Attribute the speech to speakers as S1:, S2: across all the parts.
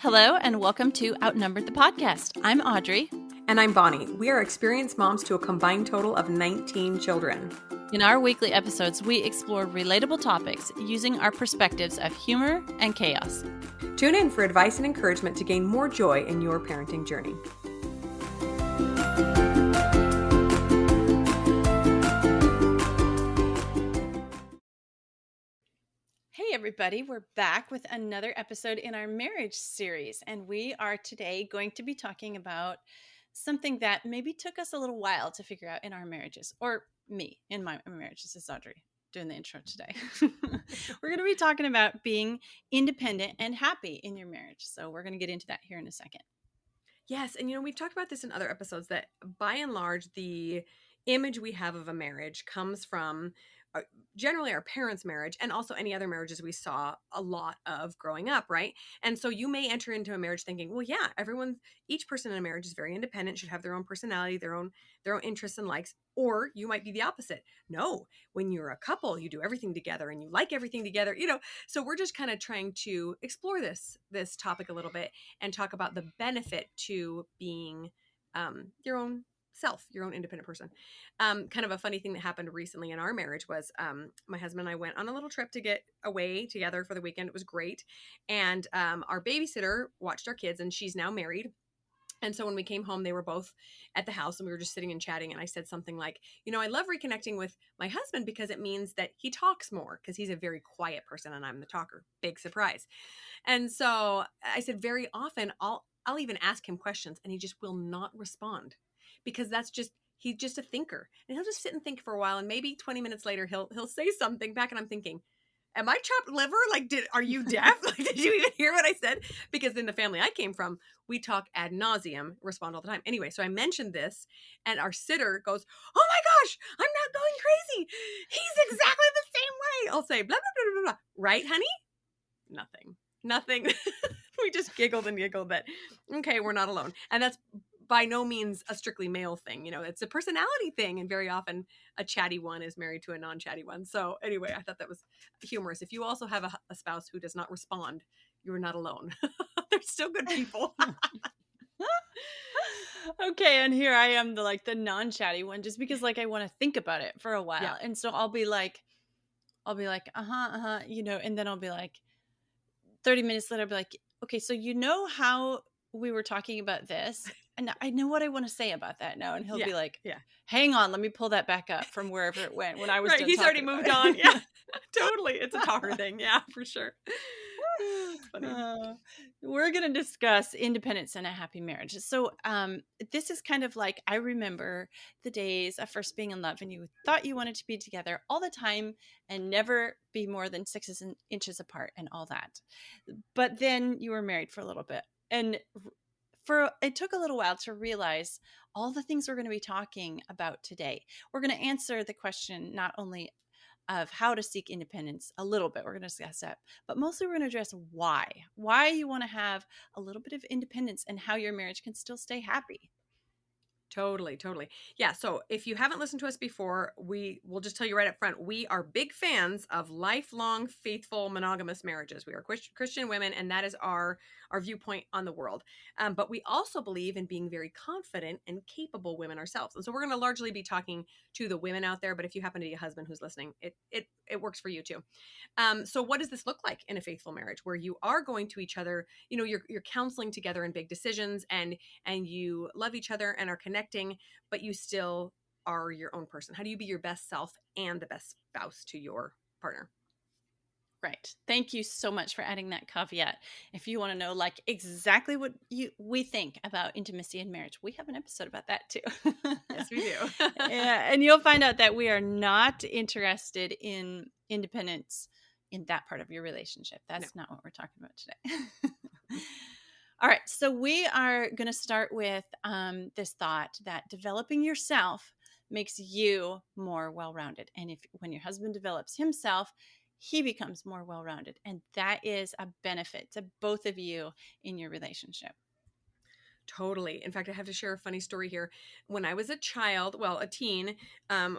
S1: Hello, and welcome to Outnumbered the Podcast. I'm Audrey.
S2: And I'm Bonnie. We are experienced moms to a combined total of 19 children.
S1: In our weekly episodes, we explore relatable topics using our perspectives of humor and chaos.
S2: Tune in for advice and encouragement to gain more joy in your parenting journey.
S1: Hey everybody, we're back with another episode in our marriage series, and we are today going to be talking about something that maybe took us a little while to figure out in our marriages, or me in my marriage. This is Audrey doing the intro today. We're going to be talking about being independent and happy in your marriage. So we're going to get into that here in a second.
S2: Yes, and we've talked about this in other episodes that by and large, the image we have of a marriage comes from generally our parents' marriage and also any other marriages we saw a lot of growing up, right? And so you may enter into a marriage thinking, well, yeah, each person in a marriage is very independent, should have their own personality, their own interests and likes. Or you might be the opposite. No, when you're a couple, you do everything together and you like everything together, So we're just kind of trying to explore this topic a little bit and talk about the benefit to being your own self, your own independent person. Kind of a funny thing that happened recently in our marriage was my husband and I went on a little trip to get away together for the weekend. It was great. And our babysitter watched our kids, and she's now married. And so when we came home, they were both at the house and we were just sitting and chatting. And I said something like, I love reconnecting with my husband because it means that he talks more, because he's a very quiet person and I'm the talker. Big surprise. And so I said, very often I'll even ask him questions and he just will not respond, because he's just a thinker, and he'll just sit and think for a while. And maybe 20 minutes later, he'll say something back. And I'm thinking, am I chopped liver? Like, are you deaf? Like, did you even hear what I said? Because in the family I came from, we talk ad nauseum, respond all the time. Anyway, so I mentioned this, and our sitter goes, oh my gosh, I'm not going crazy. He's exactly the same way. I'll say, blah, blah, blah, blah, blah. Right, honey? Nothing. We just giggled and giggled that, okay, we're not alone. And that's by no means a strictly male thing. It's a personality thing. And very often a chatty one is married to a non-chatty one. So anyway, I thought that was humorous. If you also have a spouse who does not respond, you're not alone. They're still good people.
S1: Okay, and here I am, the non-chatty one, just because I want to think about it for a while.
S2: Yeah.
S1: And so I'll be like, and then I'll be like, 30 minutes later, I'll be like, okay, so how we were talking about this, and I know what I want to say about that now. And he'll be like, hang on, let me pull that back up from wherever it went when I was done.
S2: He's already moved on. Yeah, totally. It's a talker thing. Yeah, for sure. It's funny.
S1: We're going to discuss independence and a happy marriage. So this is kind of like, I remember the days of first being in love and you thought you wanted to be together all the time and never be more than 6 inches apart and all that. But then you were married for a little bit. And it took a little while to realize all the things we're going to be talking about today. We're going to answer the question not only of how to seek independence a little bit, we're going to discuss that, but mostly we're going to address why you want to have a little bit of independence and how your marriage can still stay happy.
S2: Totally. Yeah. So if you haven't listened to us before, we will just tell you right up front, we are big fans of lifelong, faithful, monogamous marriages. We are Christian women, and that is our viewpoint on the world. But we also believe in being very confident and capable women ourselves. And so we're going to largely be talking to the women out there. But if you happen to be a husband who's listening, it works for you too. So what does this look like in a faithful marriage, where you are going to each other, you're counseling together in big decisions, and you love each other and are connecting, but you still are your own person? How do you be your best self and the best spouse to your partner?
S1: Right. Thank you so much for adding that caveat. If you want to know exactly what we think about intimacy in marriage, we have an episode about that too.
S2: Yes, we do.
S1: Yeah, and you'll find out that we are not interested in independence in that part of your relationship. That's not what we're talking about today. All right. So we are going to start with this thought that developing yourself makes you more well-rounded. And when your husband develops himself, he becomes more well-rounded. And that is a benefit to both of you in your relationship.
S2: Totally. In fact, I have to share a funny story here. When I was a child, well, a teen,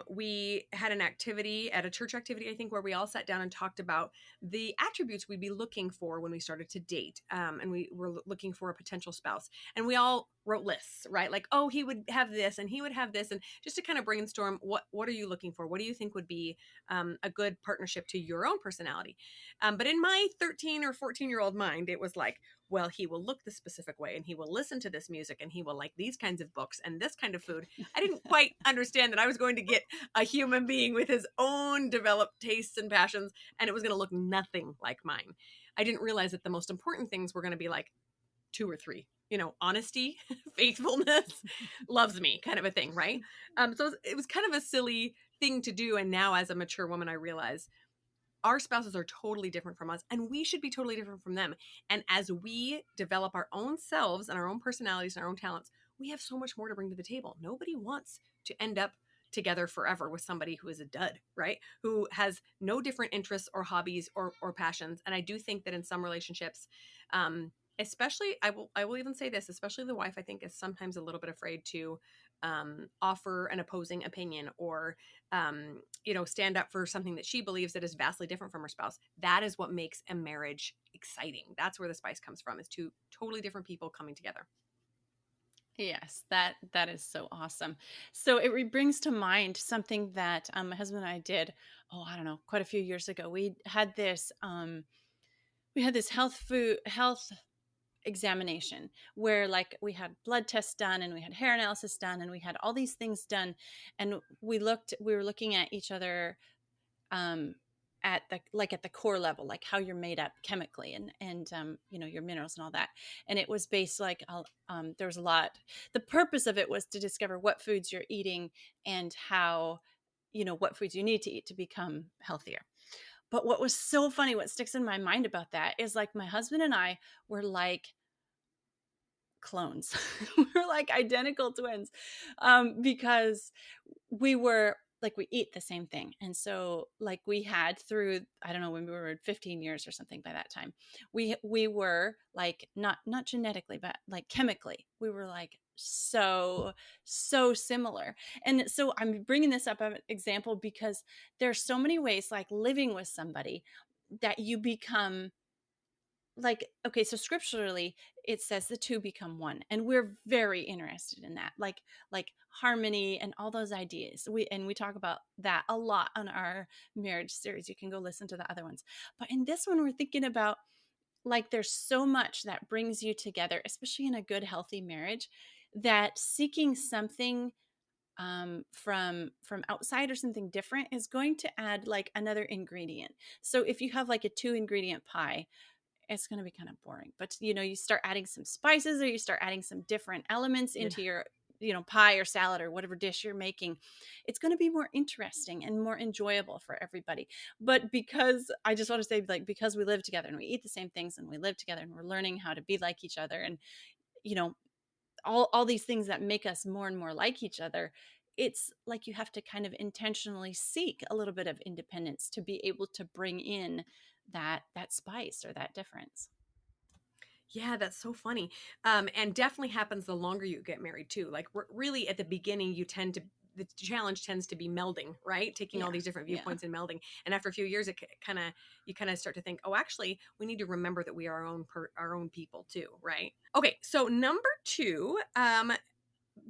S2: we had an activity at a church activity, I think, where we all sat down and talked about the attributes we'd be looking for when we started to date. And we were looking for a potential spouse. And we all wrote lists, right? Like, oh, he would have this and he would have this. And just to kind of brainstorm, what are you looking for? What do you think would be a good partnership to your own personality? But in my 13 or 14-year-old mind, it was like, well, he will look this specific way and he will listen to this music and he will like these kinds of books and this kind of food. I didn't quite understand that I was going to get a human being with his own developed tastes and passions, and it was going to look nothing like mine. I didn't realize that the most important things were going to be like two or three, honesty, faithfulness, loves me kind of a thing, right? So it was kind of a silly thing to do. And now as a mature woman, I realize our spouses are totally different from us and we should be totally different from them. And as we develop our own selves and our own personalities and our own talents, we have so much more to bring to the table. Nobody wants to end up together forever with somebody who is a dud, right? Who has no different interests or hobbies or passions. And I do think that in some relationships, especially, I will even say this, especially the wife, I think is sometimes a little bit afraid to offer an opposing opinion or stand up for something that she believes that is vastly different from her spouse. That is what makes a marriage exciting. That's where the spice comes from, is two totally different people coming together.
S1: Yes, that is so awesome. So it brings to mind something that my husband and I did. Oh, I don't know, quite a few years ago. We had this health examination where like we had blood tests done and we had hair analysis done and we had all these things done, and we were looking at each other, um at the core level, like how you're made up chemically, and your minerals and all that. And it was based like there was a lot. The purpose of it was to discover what foods you're eating and how, what foods you need to eat to become healthier. But what was so funny, what sticks in my mind about that is like my husband and I were like clones. We're like identical twins, because we eat the same thing. And so like we had through, I don't know, when we were 15 years or something by that time, we were like not genetically, but like chemically, we were like so similar. And so I'm bringing this up as an example because there's so many ways, like living with somebody, that you become like, okay, so scripturally it says the two become one, and we're very interested in that, like harmony and all those ideas. We talk about that a lot on our marriage series. You can go listen to the other ones, but in this one we're thinking about, like, there's so much that brings you together, especially in a good healthy marriage, that seeking something from outside or something different is going to add like another ingredient. So if you have like a two ingredient pie, it's going to be kind of boring. But you start adding some spices, or you start adding some different elements
S2: Yeah.
S1: into your pie or salad or whatever dish you're making, it's going to be more interesting and more enjoyable for everybody. But because I just want to say, like, because we live together and we eat the same things and we live together and we're learning how to be like each other, and you know all these things that make us more and more like each other, it's like you have to kind of intentionally seek a little bit of independence to be able to bring in that spice or that difference.
S2: Yeah, that's so funny. And definitely happens the longer you get married too. Like really at the beginning, the challenge tends to be melding, right? Taking all
S1: Yeah.
S2: these different
S1: Yeah.
S2: viewpoints and melding. And after a few years, you kind of start to think, oh, actually, we need to remember that we are our own people too, right? Okay, so number two,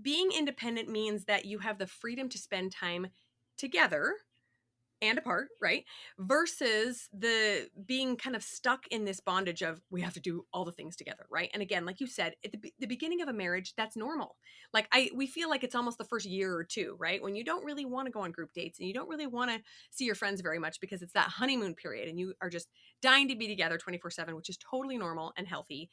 S2: being independent means that you have the freedom to spend time together and apart, right? Versus the being kind of stuck in this bondage of we have to do all the things together, right? And again, like you said, at the beginning of a marriage, that's normal. Like we feel like it's almost the first year or two, right? When you don't really want to go on group dates and you don't really want to see your friends very much because it's that honeymoon period and you are just dying to be together 24/7, which is totally normal and healthy.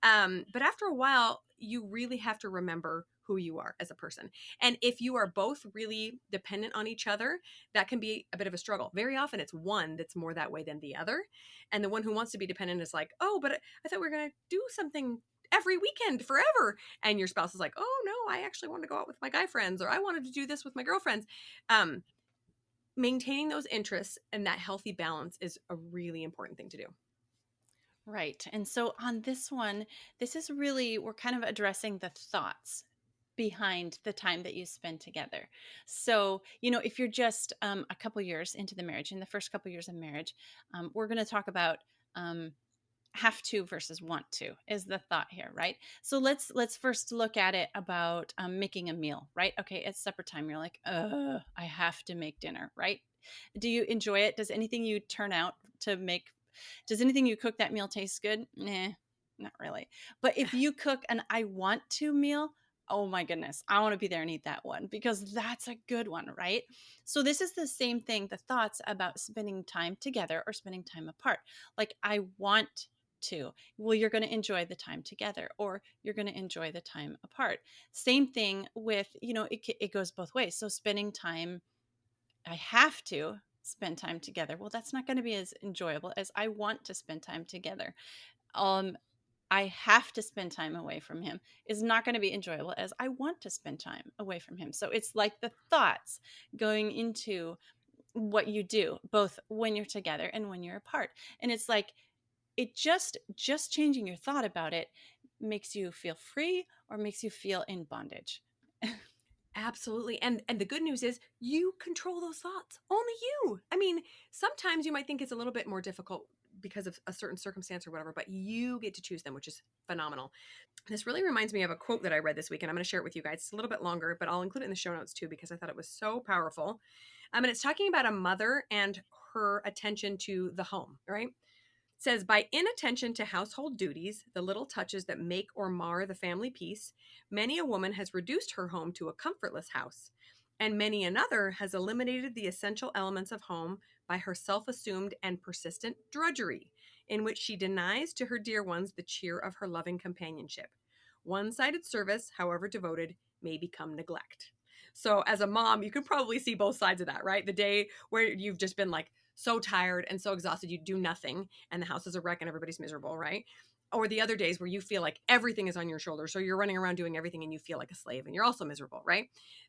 S2: But after a while, you really have to remember who you are as a person. And if you are both really dependent on each other, that can be a bit of a struggle. Very often it's one that's more that way than the other. And the one who wants to be dependent is like, oh, but I thought we were going to do something every weekend forever. And your spouse is like, oh, no, I actually want to go out with my guy friends, or I wanted to do this with my girlfriends. Um, Maintaining those interests and that healthy balance is a really important thing to do.
S1: Right. And so on this one, this is really, we're kind of addressing the thoughts behind the time that you spend together. So, if you're just a couple years into the marriage, in the first couple years of marriage, we're going to talk about um, have to versus want to is the thought here, right? So let's first look at it about making a meal, right? Okay, it's supper time. You're like, I have to make dinner, right? Do you enjoy it? Does anything you turn out to make does anything you cook that meal taste good? Nah, not really. But if you cook an I want to meal, oh my goodness, I want to be there and eat that one because that's a good one, right? So this is the same thing, the thoughts about spending time together or spending time apart. Like I want to. Well, you're going to enjoy the time together or you're going to enjoy the time apart. Same thing with, it goes both ways. So spending time I have to spend time together. Well, that's not going to be as enjoyable as I want to spend time together. Um, I have to spend time away from him is not going to be enjoyable as I want to spend time away from him. So it's like the thoughts going into what you do, both when you're together and when you're apart. And it's like it just changing your thought about it makes you feel free or makes you feel in bondage.
S2: Absolutely. And the good news is you control those thoughts. Only you. I mean, sometimes you might think it's a little bit more difficult because of a certain circumstance or whatever, but you get to choose them, which is phenomenal. This really reminds me of a quote that I read this week, and I'm going to share it with you guys. It's a little bit longer, but I'll include it in the show notes too because I thought it was so powerful. And it's talking about a mother and her attention to the home, right? Says by inattention to household duties, the little touches that make or mar the family peace, many a woman has reduced her home to a comfortless house, and many another has eliminated the essential elements of home by her self-assumed and persistent drudgery, in which she denies to her dear ones the cheer of her loving companionship. One-sided service, however devoted, may become neglect. So as a mom, you can probably see both sides of that, right? The day where you've just been like so tired and so exhausted you do nothing and the house is a wreck and everybody's miserable, right? Or the other days where you feel like everything is on your shoulders, so you're running around doing everything and you feel like a slave and you're also miserable, right?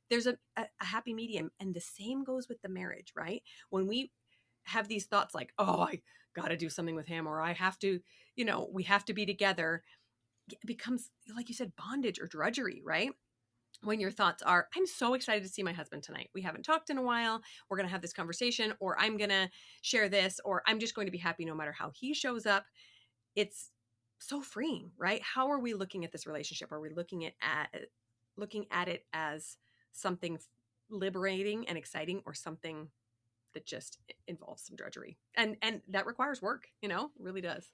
S2: There's a happy medium, and the same goes with the marriage, right? When we have these thoughts like, oh, I got to do something with him, or I have to, we have to be together, it becomes, like you said, bondage or drudgery, right? When your thoughts are, I'm so excited to see my husband tonight. We haven't talked in a while. We're going to have this conversation, or I'm going to share this, or I'm just going to be happy no matter how he shows up. It's so freeing, right? How are we looking at this relationship? Are we looking at it as something liberating and exciting, or something that just involves some drudgery? And that requires work, it really does.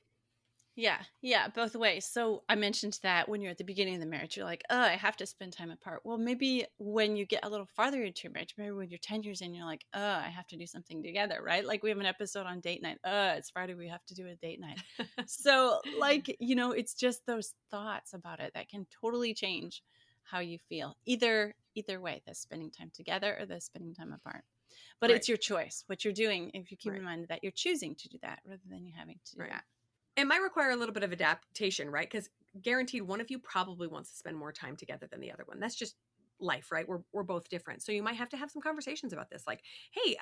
S1: Yeah, yeah, both ways. So I mentioned that when you're at the beginning of the marriage, you're like, oh, I have to spend time apart. Well, maybe when you get a little farther into your marriage, maybe when you're 10 years in, you're like, oh, I have to do something together, right? Like we have an episode on date night. It's Friday, we have to do a date night. So, like, it's just those thoughts about it that can totally change how you feel. Either way, the spending time together or the spending time apart. But
S2: Right,
S1: it's your choice, what you're doing, if you keep in
S2: right,
S1: mind that you're choosing to do that rather than you having to do
S2: right.
S1: that.
S2: It might require a little bit of adaptation, right? Because guaranteed one of you probably wants to spend more time together than the other one. That's just life, right? We're both different. So you might have to have some conversations about this. Like, hey,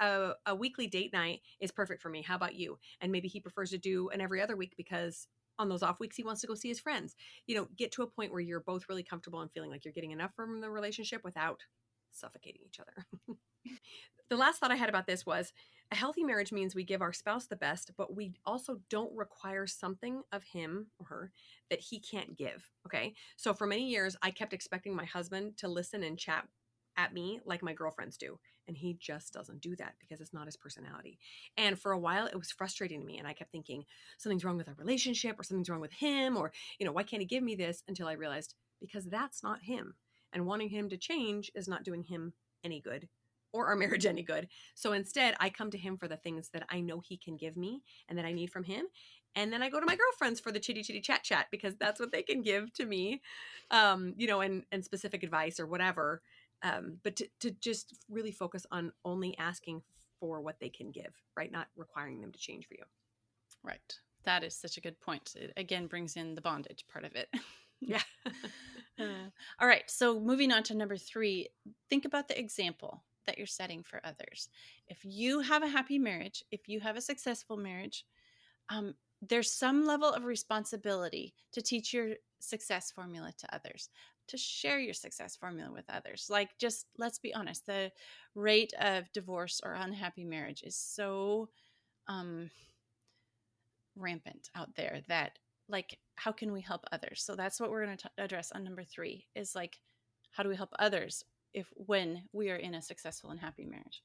S2: a weekly date night is perfect for me. How about you? And maybe he prefers to do an every other week because on those off weeks he wants to go see his friends. Get to a point where you're both really comfortable and feeling like you're getting enough from the relationship without suffocating each other. The last thought I had about this was a healthy marriage means we give our spouse the best, but we also don't require something of him or her that he can't give. Okay. So for many years, I kept expecting my husband to listen and chat at me like my girlfriends do. And he just doesn't do that because it's not his personality. And for a while, it was frustrating to me. And I kept thinking something's wrong with our relationship or something's wrong with him or, why can't he give me this? Until I realized because that's not him. And wanting him to change is not doing him any good or our marriage any good. So instead, I come to him for the things that I know he can give me and that I need from him. And then I go to my girlfriends for the chitty chitty chat chat because that's what they can give to me, and specific advice or whatever. But to just really focus on only asking for what they can give, right? Not requiring them to change for you.
S1: Right. That is such a good point. It again brings in the bondage part of it.
S2: Yeah.
S1: All right. So moving on to number three, think about the example that you're setting for others. If you have a happy marriage, if you have a successful marriage, there's some level of responsibility to teach your success formula to others, to share your success formula with others. Like, just let's be honest, the rate of divorce or unhappy marriage is so um, rampant out there that, like, how can we help others? So that's what we're going to address on number 3 is like, how do we help others if when we are in a successful and happy marriage?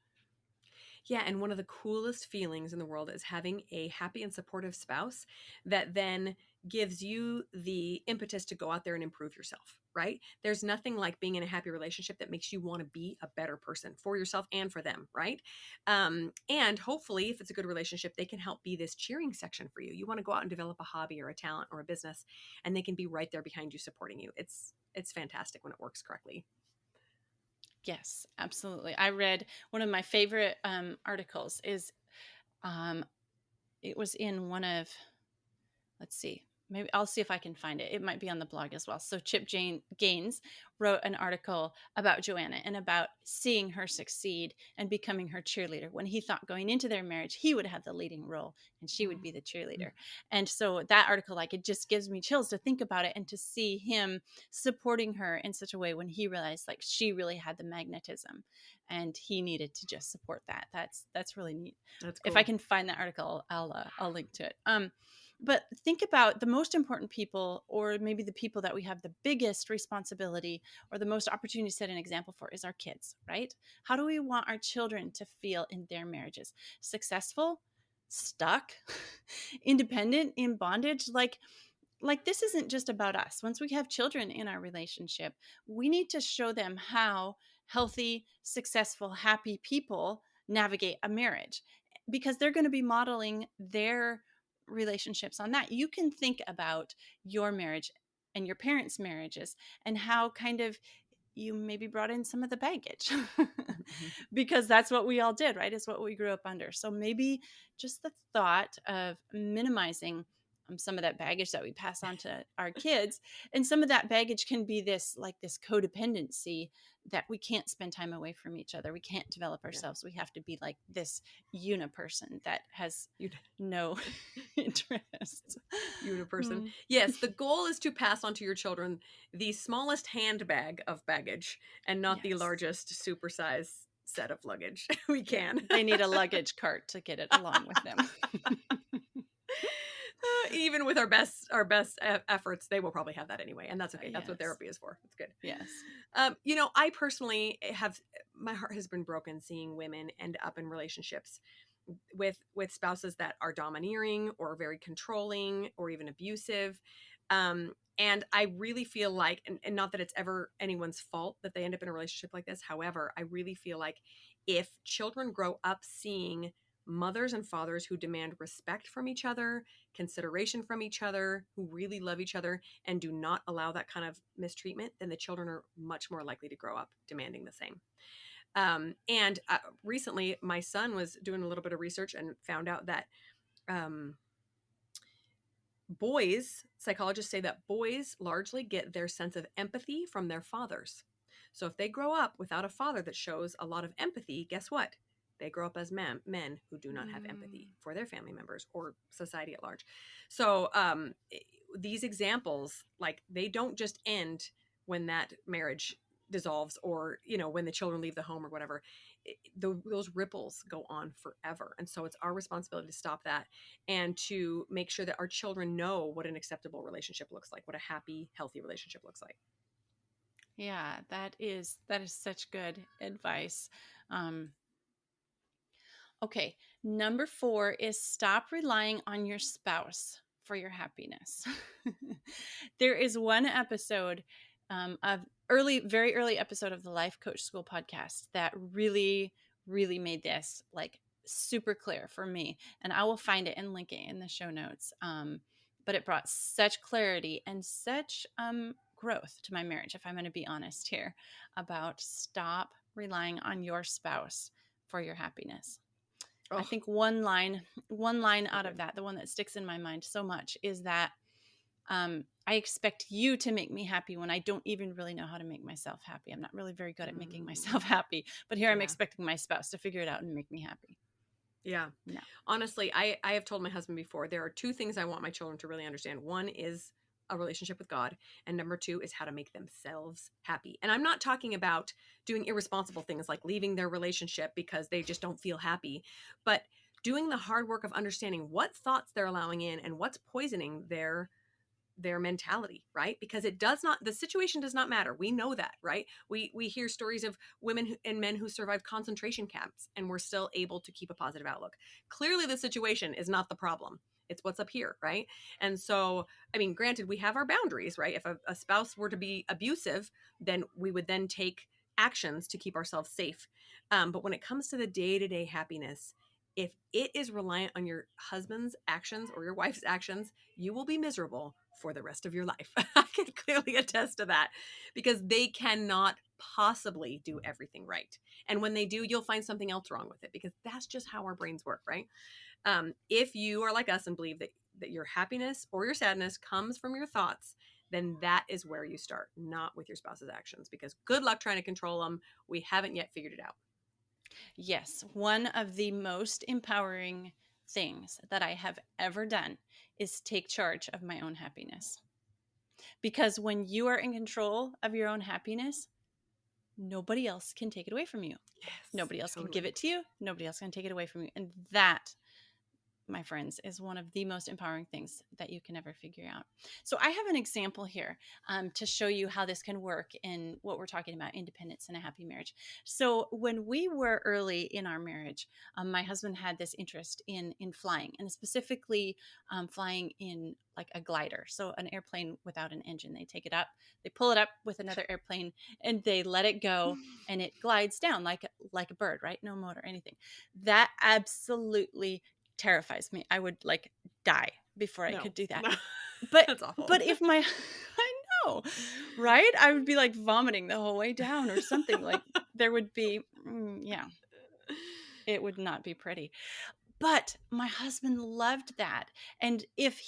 S2: Yeah, and one of the coolest feelings in the world is having a happy and supportive spouse that then gives you the impetus to go out there and improve yourself, right? There's nothing like being in a happy relationship that makes you want to be a better person for yourself and for them, right? And hopefully, if it's a good relationship, they can help be this cheering section for you. You want to go out and develop a hobby or a talent or a business, and they can be right there behind you, supporting you. It's fantastic when it works correctly.
S1: Yes, absolutely. I read one of my favorite articles is um, it was in one of, let's see, maybe I'll see if I can find it. It might be on the blog as well. So Chip Gaines wrote an article about Joanna and about seeing her succeed and becoming her cheerleader, when he thought going into their marriage he would have the leading role and she would be the cheerleader. And so that article, like, it just gives me chills to think about it and to see him supporting her in such a way when he realized, like, she really had the magnetism and he needed to just support that. That's really neat.
S2: That's
S1: If I
S2: cool.
S1: can find that article, I'll link to it. But think about the most important people, or maybe the people that we have the biggest responsibility or the most opportunity to set an example for, is our kids, right? How do we want our children to feel in their marriages? Successful, stuck, independent, in bondage? Like, this isn't just about us. Once we have children in our relationship, we need to show them how healthy, successful, happy people navigate a marriage, because they're going to be modeling their relationships on that. You can think about your marriage and your parents' marriages and how kind of you maybe brought in some of the baggage because that's what we all did, right? Is what we grew up under. So maybe just the thought of minimizing some of that baggage that we pass on to our kids, and some of that baggage can be this, like, this codependency that we can't spend time away from each other. We can't develop
S2: Yeah.
S1: ourselves. We have to be like this uniperson that has
S2: You
S1: no interest.
S2: Uniperson.
S1: Hmm.
S2: Yes, the goal is to pass on to your children the smallest handbag of baggage and not the
S1: Yes.
S2: largest supersize set of luggage we
S1: Yeah.
S2: can.
S1: They need a luggage cart to get it along with them.
S2: Even with efforts, they will probably have that anyway, and that's okay. That's what
S1: Yes.
S2: therapy is for. It's good.
S1: Yes.
S2: I personally have my heart has been broken seeing women end up in relationships with spouses that are domineering or very controlling or even abusive. And I really feel like, and not that it's ever anyone's fault that they end up in a relationship like this. However, I really feel like if children grow up seeing mothers and fathers who demand respect from each other, consideration from each other, who really love each other, and do not allow that kind of mistreatment, then the children are much more likely to grow up demanding the same. And recently, my son was doing a little bit of research and found out that um, psychologists say that boys largely get their sense of empathy from their fathers. So if they grow up without a father that shows a lot of empathy, guess what? They grow up as men who do not have empathy
S1: Mm.
S2: for their family members or society at large. So these examples, like, they don't just end when that marriage dissolves, or when the children leave the home or whatever. Those ripples go on forever, and so it's our responsibility to stop that and to make sure that our children know what an acceptable relationship looks like, what a happy, healthy relationship looks like.
S1: Yeah, that is such good advice. Um, okay, number 4 is stop relying on your spouse for your happiness. There is one episode of very early episode of the Life Coach School podcast that really, really made this, like, super clear for me, and I will find it and link it in the show notes. But it brought such clarity and such growth to my marriage, if I'm going to be honest here, about stop relying on your spouse for your happiness. I
S2: Oh,
S1: think one line
S2: so
S1: out of
S2: good.
S1: that, the one that sticks in my mind so much, is that I expect you to make me happy when I don't even really know how to make myself happy. I'm not really very good at making
S2: Mm,
S1: myself happy, but here I'm
S2: yeah.
S1: expecting my spouse to figure it out and make me happy.
S2: Yeah.
S1: No.
S2: Honestly, I have told my husband before, there are two things I want my children to really understand. One is a relationship with God, and number two is how to make themselves happy. And I'm not talking about doing irresponsible things like leaving their relationship because they just don't feel happy, but doing the hard work of understanding what thoughts they're allowing in and what's poisoning their mentality, right? Because it does not, the situation does not matter. We know that, right? We hear stories of women and men who survived concentration camps and were still able to keep a positive outlook. Clearly the situation is not the problem. It's what's up here, right? And so, I mean, granted, we have our boundaries, right? If a spouse were to be abusive, then we would then take actions to keep ourselves safe. But when it comes to the day-to-day happiness, if it is reliant on your husband's actions or your wife's actions, you will be miserable for the rest of your life. I can clearly attest to that because they cannot possibly do everything right. And when they do, you'll find something else wrong with it because that's just how our brains work, right? If you are like us and believe that your happiness or your sadness comes from your thoughts, then that is where you start, not with your spouse's actions, because good luck trying to control them. We haven't yet figured it out.
S1: Yes, one of the most empowering things that I have ever done is take charge of my own happiness. Because when you are in control of your own happiness, nobody else can take it away from you.
S2: Yes,
S1: Nobody else can give
S2: totally.
S1: it to you. Nobody else can take it away from you. And that, my friends, is one of the most empowering things that you can ever figure out. So, I have an example here to show you how this can work in what we're talking about, independence and a happy marriage. So, when we were early in our marriage, my husband had this interest in flying, and specifically flying in like a glider, so an airplane without an engine. They take it up, they pull it up with another airplane, and they let it go, and it glides down like a bird, right? No motor, anything. That absolutely terrifies me. I would like die before I
S2: No,
S1: could do that.
S2: no,
S1: But
S2: that's awful.
S1: but if my I know, right? I would be like vomiting the whole way down or something. Like there would be yeah, it would not be pretty. But my husband loved that. And if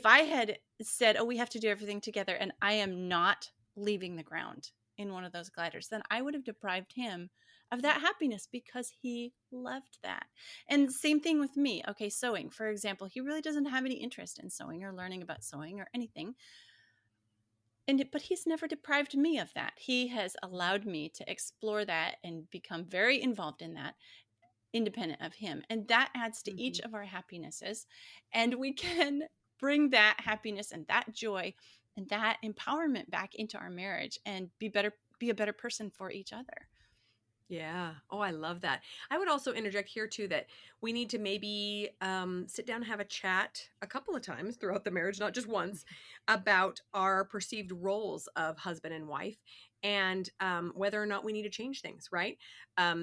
S1: I had said, "Oh, we have to do everything together," and I am not leaving the ground in one of those gliders, then I would have deprived him of that happiness because he loved that.
S2: Yeah.
S1: And same thing with me. Okay, sewing, for example, he really doesn't have any interest in sewing or learning about sewing or anything. But he's never deprived me of that. He has allowed me to explore that and become very involved in that independent of him. And that adds to each
S2: Mhm.
S1: of our happinesses. And we can bring that happiness and that joy and that empowerment back into our marriage and be a better person for each other.
S2: Yeah. Oh, I love that. I would also interject here too that we need to maybe sit down and have a chat a couple of times throughout the marriage, not just once, about our perceived roles of husband and wife and whether or not we need to change things, right?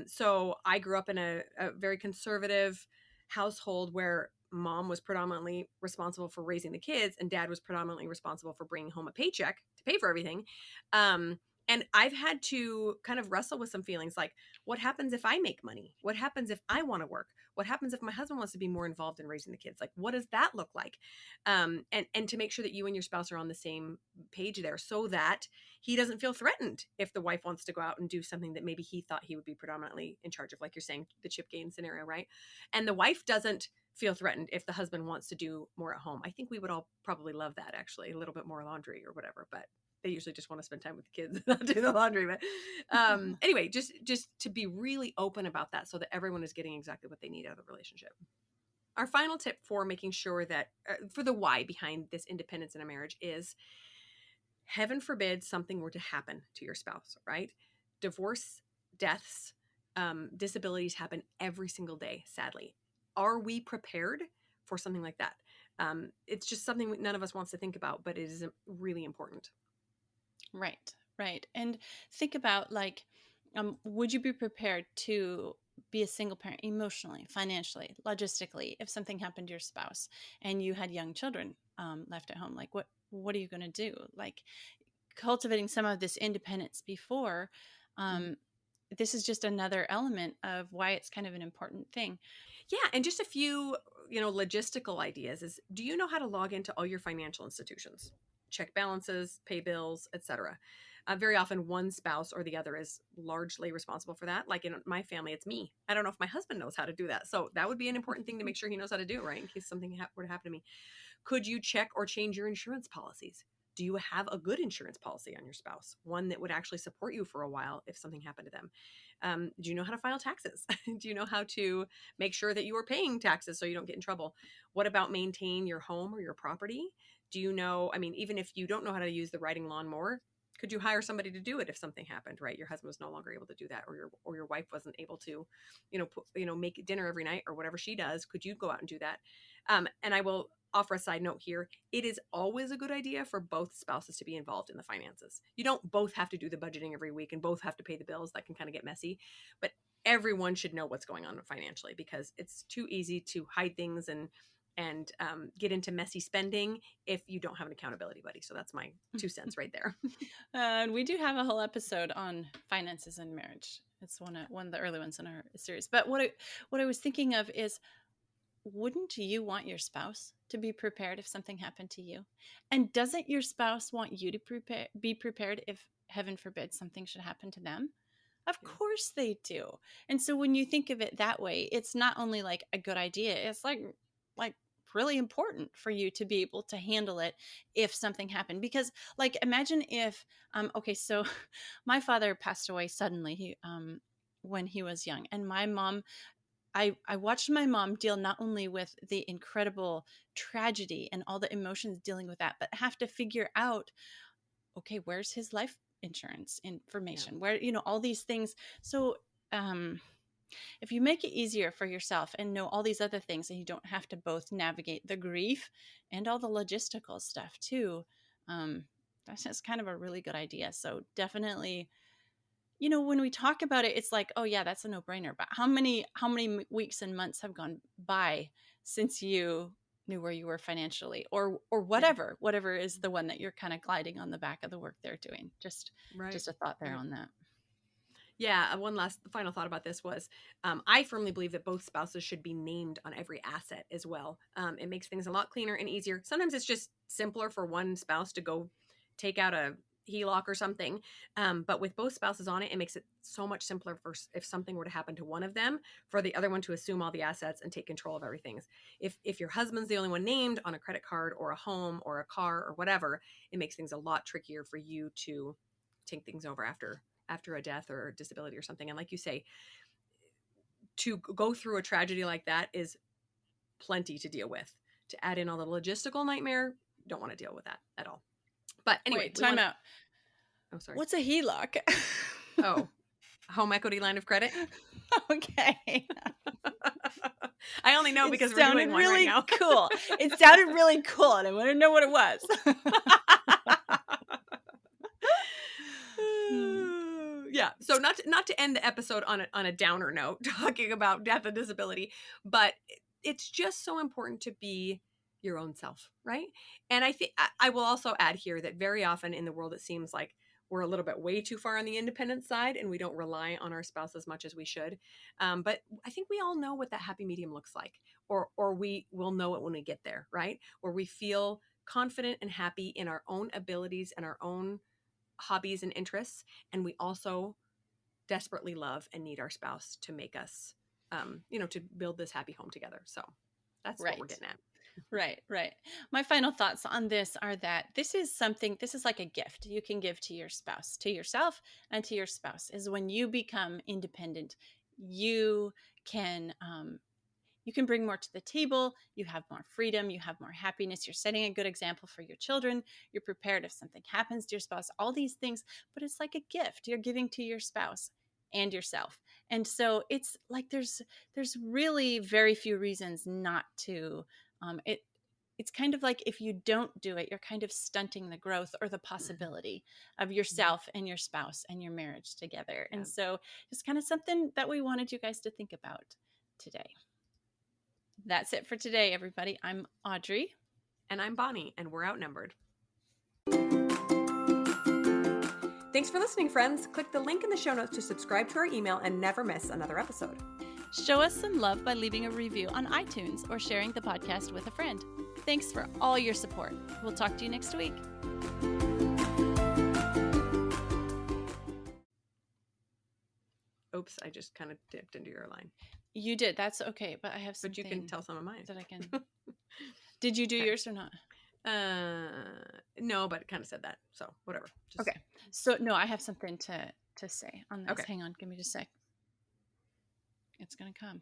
S2: So I grew up in a very conservative household where mom was predominantly responsible for raising the kids and dad was predominantly responsible for bringing home a paycheck to pay for everything. Um, and I've had to kind of wrestle with some feelings like, what happens if I make money? What happens if I want to work? What happens if my husband wants to be more involved in raising the kids? Like, what does that look like? And to make sure that you and your spouse are on the same page there, so that he doesn't feel threatened if the wife wants to go out and do something that maybe he thought he would be predominantly in charge of, like you're saying, the chip gain scenario, right? And the wife doesn't feel threatened if the husband wants to do more at home. I think we would all probably love that, actually, a little bit more laundry or whatever, but they usually just want to spend time with the kids, not do the laundry. But anyway, just to be really open about that, so that everyone is getting exactly what they need out of the relationship. Our final tip for making sure that for the why behind this independence in a marriage is, heaven forbid something were to happen to your spouse, right? Divorce, deaths, disabilities happen every single day, sadly. Are we prepared for something like that? It's just something none of us wants to think about, but it is really important.
S1: Right, right. And think about like, would you be prepared to be a single parent emotionally, financially, logistically, if something happened to your spouse and you had young children left at home? Like, what are you going to do? Like, cultivating some of this independence before.
S2: Mhm.
S1: Um, this is just another element of why it's kind of an important thing.
S2: Yeah, and just a few, logistical ideas is, do you know how to log into all your financial institutions? Check balances, pay bills, etc. Very often one spouse or the other is largely responsible for that. Like in my family, it's me. I don't know if my husband knows how to do that. So that would be an important thing to make sure he knows how to do, right? In case something were to happen to me. Could you check or change your insurance policies? Do you have a good insurance policy on your spouse? One that would actually support you for a while if something happened to them? Do you know how to file taxes? Do you know how to make sure that you are paying taxes so you don't get in trouble? What about maintain your home or your property? Do you know, I mean, even if you don't know how to use the riding lawnmower, could you hire somebody to do it if something happened, right? Your husband was no longer able to do that, or your wife wasn't able to, make dinner every night or whatever she does. Could you go out and do that? And I will offer a side note here. It is always a good idea for both spouses to be involved in the finances. You don't both have to do the budgeting every week and both have to pay the bills. That can kind of get messy, but everyone should know what's going on financially, because it's too easy to hide things and get into messy spending if you don't have an accountability buddy. So that's my 2 cents right there.
S1: And we do have a whole episode on finances and marriage. It's one of the early ones in our series. But what I was thinking of is, wouldn't you want your spouse to be prepared if something happened to you? And doesn't your spouse want you to be prepared if, heaven forbid, something should happen to them? Of course they do. And so when you think of it that way, it's not only like a good idea, it's like really important for you to be able to handle it if something happened. Because like, imagine if, okay, so my father passed away suddenly, when he was young, and my mom, I watched my mom deal not only with the incredible tragedy and all the emotions dealing with that, but have to figure out, okay, where's his life insurance
S2: Yeah.
S1: information? Where, all these things. So, if you make it easier for yourself and know all these other things, and you don't have to both navigate the grief and all the logistical stuff too, that's just kind of a really good idea. So definitely, when we talk about it, it's like, oh yeah, that's a no-brainer. But how many weeks and months have gone by since you knew where you were financially, or
S2: Yeah.
S1: whatever is the one that you're kind of gliding on the back of the work they're doing? Just
S2: Right.
S1: a thought there
S2: Right.
S1: on that.
S2: Yeah, one last final thought about this was, I firmly believe that both spouses should be named on every asset as well. It makes things a lot cleaner and easier. Sometimes it's just simpler for one spouse to go take out a HELOC or something, but with both spouses on it, it makes it so much simpler for if something were to happen to one of them, for the other one to assume all the assets and take control of everything. If your husband's the only one named on a credit card or a home or a car or whatever, it makes things a lot trickier for you to take things over after a death or disability or something. And like you say, to go through a tragedy like that is plenty to deal with. To add in all the logistical nightmare, don't want to deal with that at all. But anyway,
S1: Wait, time out.
S2: Oh, sorry.
S1: What's a HELOC?
S2: Oh, home equity line of credit.
S1: Okay.
S2: I only know because we're doing one
S1: really
S2: right now.
S1: Cool. It sounded really cool, and I want to know what it was.
S2: Yeah. So not to end the episode on a downer note, talking about death and disability, but it's just so important to be your own self, right? And I think I will also add here that very often in the world, it seems like we're a little bit way too far on the independent side, and we don't rely on our spouse as much as we should. But I think we all know what that happy medium looks like, or we will know it when we get there, right? Where we feel confident and happy in our own abilities and our own hobbies and interests, and we also desperately love and need our spouse to make us to build this happy home together. So that's what we're getting at.
S1: Right. My final thoughts on this are that this is like a gift you can give to your spouse, to yourself, and to your spouse. Is when you become independent, you can bring more to the table. You have more freedom. You have more happiness. You're setting a good example for your children. You're prepared if something happens to your spouse, all these things. But it's like a gift you're giving to your spouse and yourself. And so it's like there's really very few reasons not to. It's kind of like if you don't do it, you're kind of stunting the growth or the possibility of yourself and your spouse and your marriage together.
S2: Yeah.
S1: And so it's kind of something that we wanted you guys to think about today. That's it for today, everybody. I'm Audrey.
S2: And I'm Bonnie, and we're outnumbered. Thanks for listening, friends. Click the link in the show notes to subscribe to our email and never miss another episode.
S1: Show us some love by leaving a review on iTunes or sharing the podcast with a friend. Thanks for all your support. We'll talk to you next week.
S2: Oops, I just kind of dipped into your line.
S1: You did. That's okay. But I have
S2: But you can
S1: something
S2: tell some of mine.
S1: that I can. Did you do
S2: Okay.
S1: yours or not?
S2: No, but it kind of said that. So whatever. Just
S1: Okay. So no, I have something to say on this.
S2: okay.
S1: Hang on. Give me just a sec. It's going to come.